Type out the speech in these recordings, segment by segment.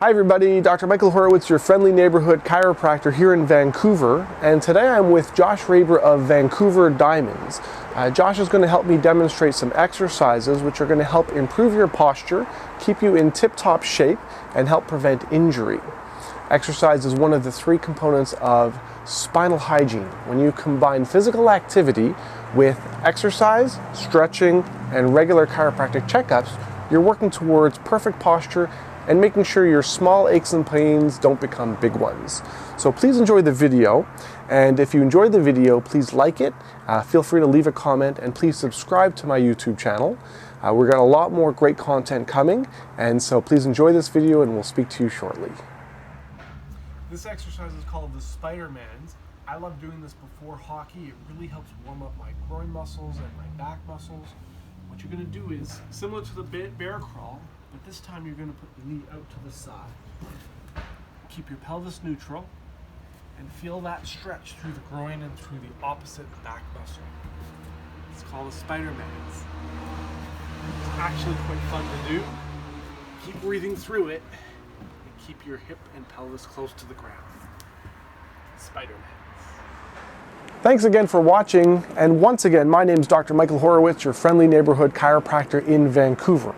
Hi everybody, Dr. Michael Horowitz, your friendly neighborhood chiropractor here in Vancouver, and today I'm with Josh Raber of Vancouver Diamonds. Josh is going to help me demonstrate some exercises which are going to help improve your posture, keep you in tip-top shape, and help prevent injury. Exercise is one of the three components of spinal hygiene. When you combine physical activity with exercise, stretching, and regular chiropractic checkups, you're working towards perfect posture and making sure your small aches and pains don't become big ones. So please enjoy the video, and if you enjoyed the video, please like it, feel free to leave a comment, and please subscribe to my YouTube channel. We've got a lot more great content coming, and so please enjoy this video and we'll speak to you shortly. This exercise is called the Spider-Man's. I love doing this before hockey. It really helps warm up my groin muscles and my back muscles. What you're going to do is similar to the bear crawl, but this time you're going to put the knee out to the side. Keep your pelvis neutral and feel that stretch through the groin and through the opposite back muscle. It's called a Spider-Man's. It's actually quite fun to do. Keep breathing through it and keep your hip and pelvis close to the ground. Spider-Man's. Thanks again for watching, and once again, my name is Dr. Michael Horowitz, your friendly neighborhood chiropractor in Vancouver.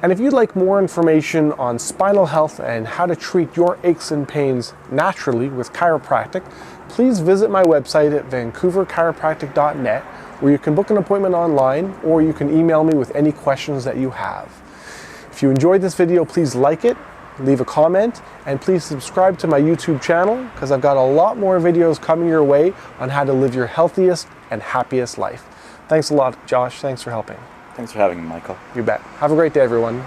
And if you'd like more information on spinal health and how to treat your aches and pains naturally with chiropractic, please visit my website at vancouverchiropractic.net, where you can book an appointment online or you can email me with any questions that you have. If you enjoyed this video, please like it, leave a comment, and please subscribe to my YouTube channel because I've got a lot more videos coming your way on how to live your healthiest and happiest life. Thanks a lot, Josh. Thanks for helping. Thanks for having me, Michael. You bet. Have a great day, everyone.